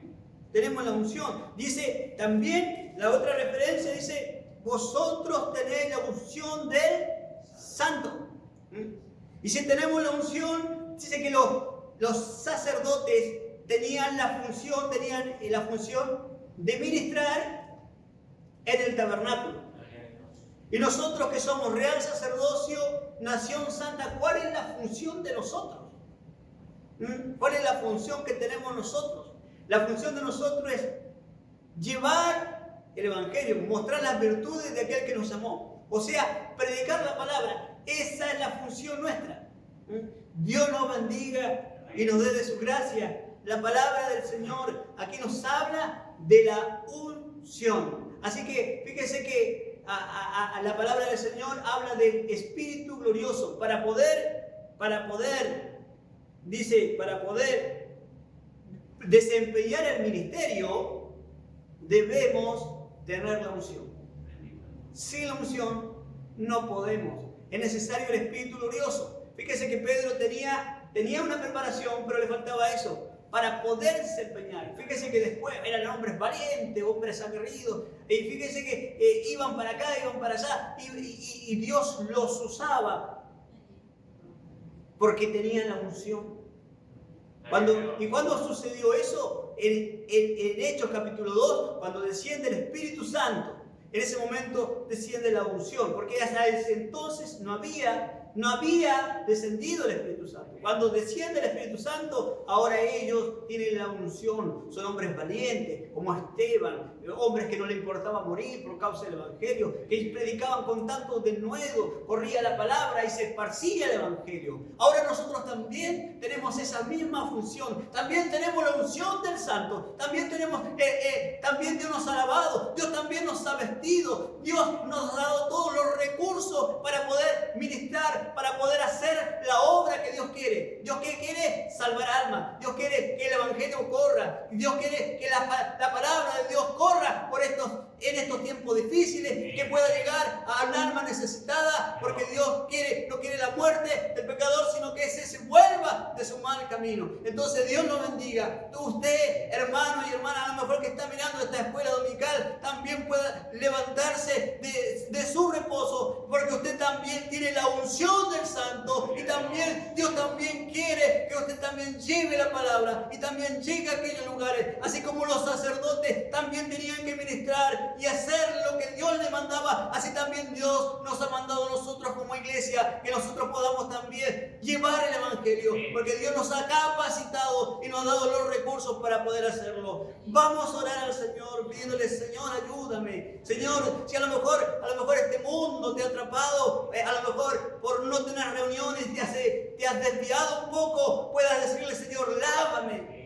Tenemos la unción. Dice también, la otra referencia dice, vosotros tenéis la unción del santo. Y si tenemos la unción, dice que los sacerdotes tenían la función de ministrar en el tabernáculo. Y nosotros que somos real sacerdocio, nación santa, ¿cuál es la función de nosotros? ¿Cuál es la función que tenemos nosotros? La función de nosotros es llevar el Evangelio, mostrar las virtudes de aquel que nos amó. O sea, predicar la palabra. Esa es la función nuestra. Dios nos bendiga y nos dé de su gracia. La palabra del Señor aquí nos habla de la unción. Así que fíjese que la palabra del Señor habla del Espíritu glorioso. Para poder desempeñar el ministerio, debemos tener la unción. Sin la unción no podemos. Es necesario el Espíritu glorioso. Fíjese que Pedro tenía una preparación, pero le faltaba eso para poder desempeñar. Fíjese que después eran hombres valientes, hombres aguerridos, y fíjese que iban para acá, iban para allá, y Dios los usaba porque tenían la unción. ¿Y cuándo sucedió eso? En Hechos capítulo 2, cuando desciende el Espíritu Santo. En ese momento desciende la unción, porque hasta ese entonces no había descendido el Espíritu Santo. Cuando desciende el Espíritu Santo, ahora ellos tienen la unción. Son hombres valientes, como Esteban, hombres que no le importaba morir por causa del Evangelio, que predicaban con tanto denuedo, corría la palabra y se esparcía el Evangelio. Ahora nosotros también tenemos esa misma función. También tenemos la unción del Santo. También también Dios nos ha lavado. Dios también nos ha vestido. Dios nos ha dado todos los recursos para poder ministrar, para poder hacer la obra que Dios quiere. Dios quiere salvar almas. Dios quiere que el Evangelio corra. Dios quiere que la palabra de Dios corra en estos tiempos difíciles, que pueda llegar a un alma necesitada, porque Dios no quiere la muerte del pecador, sino que ese se vuelva de su mal camino. Entonces Dios nos bendiga. Usted, hermano y hermana, a lo mejor que está mirando esta escuela dominical, también pueda levantarse de su reposo, porque usted también tiene la unción del Santo, y también Dios también quiere que usted también lleve la palabra y también llegue a aquellos lugares, así como los sacerdotes también tenían que ministrar orar y hacer lo que Dios le mandaba, así también Dios nos ha mandado a nosotros como iglesia, que nosotros podamos también llevar el Evangelio, porque Dios nos ha capacitado y nos ha dado los recursos para poder hacerlo. Vamos a orar al Señor pidiéndole: Señor, ayúdame. Señor, si a lo mejor este mundo te ha atrapado, a lo mejor por no tener reuniones te has desviado un poco, puedas decirle: Señor, lávame.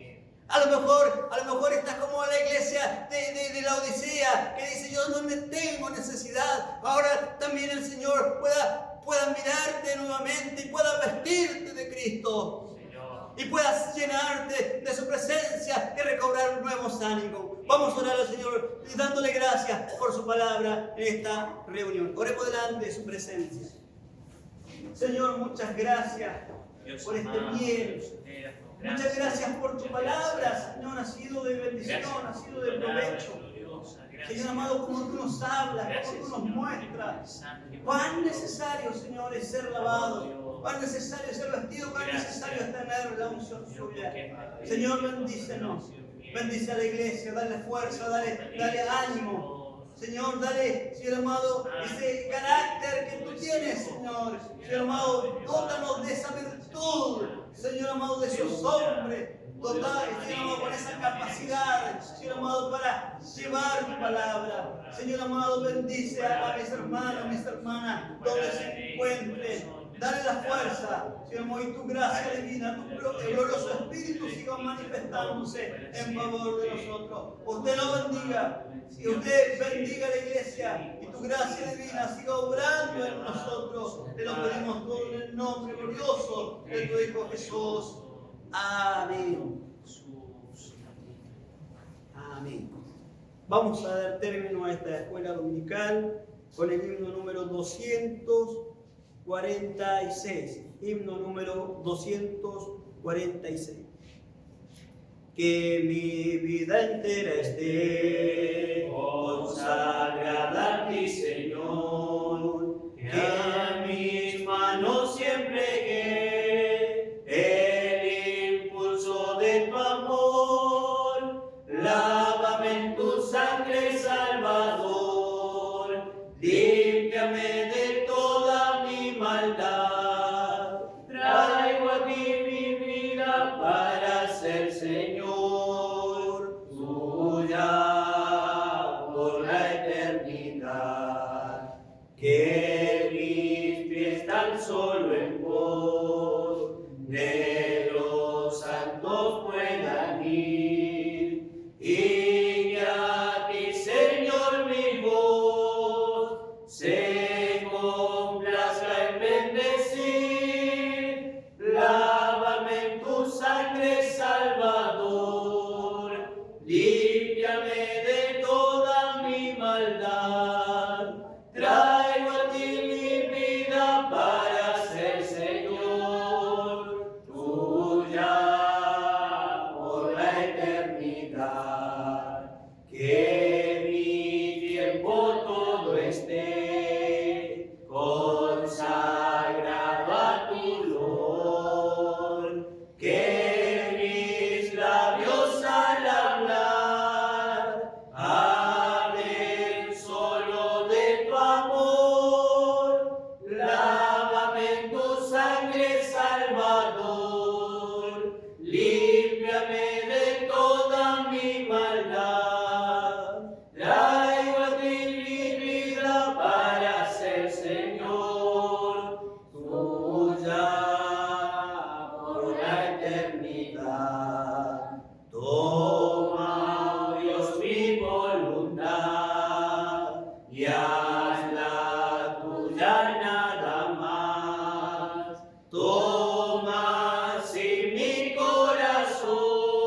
A lo mejor estás como la iglesia de la Odisea, que dice: yo no me tengo necesidad. Ahora también el Señor pueda mirarte nuevamente y pueda vestirte de Cristo. Y puedas llenarte de su presencia y recobrar nuevos ánimos. Vamos a orar al Señor y dándole gracias por su palabra en esta reunión. Oremos delante de su presencia. Señor, muchas gracias por este bien. Muchas gracias por tu palabra, Señor. Ha sido de bendición, ha sido de provecho. Señor amado, como tú nos hablas, como tú nos muestras, cuán necesario, Señor, es ser lavado, cuán necesario es ser vestido, cuán necesario es tener la unción suya. Señor, bendícenos, bendice a la iglesia, dale fuerza, dale ánimo. Señor, dale, Señor amado, ese carácter que tú tienes, Señor. Señor amado, dótanos de esa virtud, Señor amado, de esos hombres. Dotar, Señor amado, con esa capacidad, Señor amado, para llevar tu palabra. Señor amado, bendice a mis hermanos, mis hermanas, donde se encuentren. Dale la fuerza, Señor amado, y tu gracia divina, tu glorioso Espíritu siga manifestándose en favor de nosotros. Usted lo bendiga, y usted bendiga a la iglesia, y tu gracia divina siga obrando en nosotros. Te lo pedimos todo en el nombre glorioso de tu Hijo Jesús. Amén. Amén. Vamos a dar término a esta escuela dominical con el himno número 246. Himno número 246. Que mi vida entera esté consagrada a ti, Señor. Que a mis manos siempre lávame en tu sangre, Salvador, límpiame de toda mi maldad. Traigo a ti mi vida para ser, Señor, tuya por la eternidad. Que mis pies tan solo en pos de los santos puedan ir. Y que a ti, Señor, mi voz se complazca en bendecir. Lávame en tu sangre, Salvador, límpiame de toda mi maldad. Traigo a ti mi vida para ser, Señor, tuya por la eternidad. Que mi tiempo todo esté consagrado a tu olor. Que mis labios al hablar hablen solo de tu amor. Lávame en tu sangre, Salvador, límpiame de toda mi maldad. Traigo a ti mi vida para ser, Señor, tuya por la eternidad. Toma, Dios, mi voluntad y hazla tuya nada más. Toma, sí, mi corazón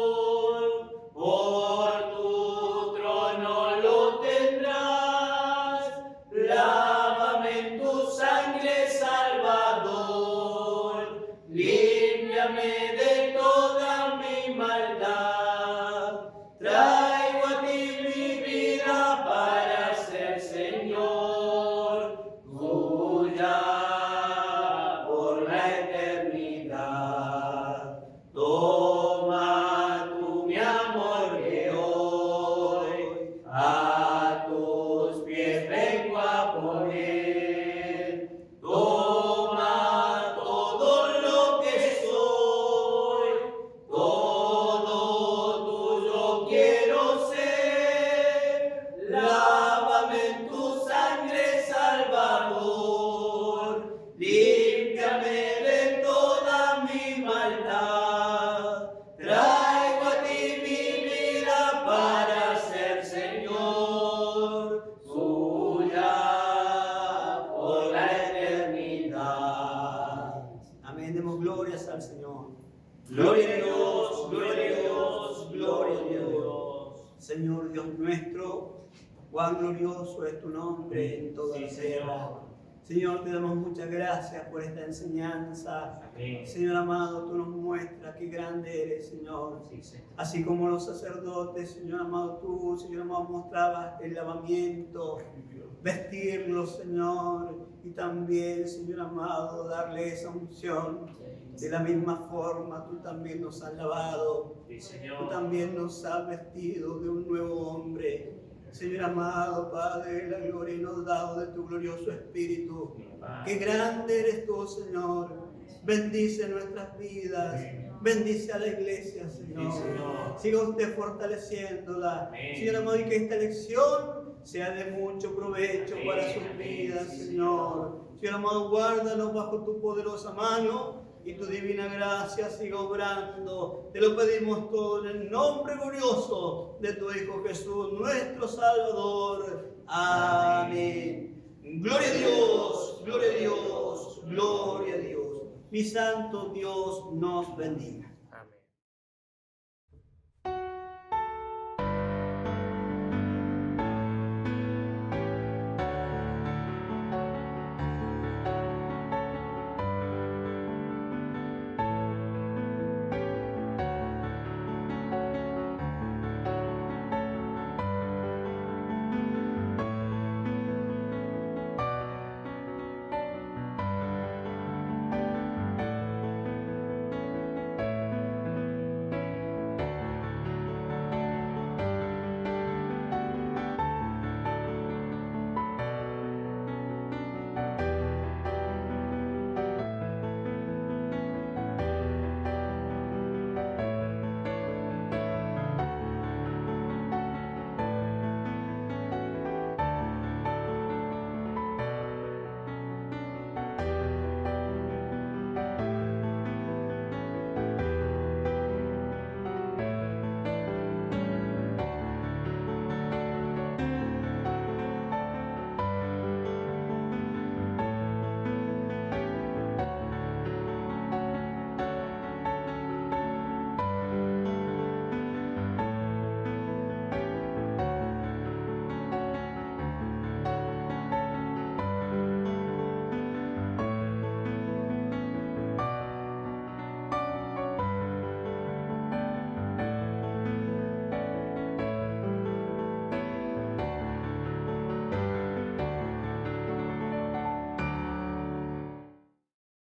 gloria a Dios, gloria a Dios. Señor Dios nuestro, cuán glorioso es tu nombre en toda Sí, la Señor. tierra. Señor, te damos muchas gracias por esta enseñanza. Amén. Señor amado, tú nos muestras qué grande eres, Señor. Sí, Señor. Así como los sacerdotes, Señor amado, tú, Señor amado, mostrabas el lavamiento, vestirlos, Señor, y también, Señor amado, darle esa unción. De la misma forma, tú también nos has lavado, Sí, tú Señor. también nos has vestido de un nuevo hombre. Señor amado, Padre de la gloria, y nos has dado de tu glorioso Espíritu. Qué grande eres tú, Señor. Bendice nuestras vidas. Bendice a la iglesia, Señor. Sí, Señor. Siga usted fortaleciéndola. Amén. Señor amado, y que esta lección sea de mucho provecho Amén. para sus Amén. vidas, Sí, Señor. Señor amado, guárdanos bajo tu poderosa mano y tu divina gracia siga obrando. Te lo pedimos todo en el nombre glorioso de tu Hijo Jesús, nuestro Salvador. Amén. Gloria a Dios, gloria a Dios, gloria a Dios. Mi santo Dios nos bendiga.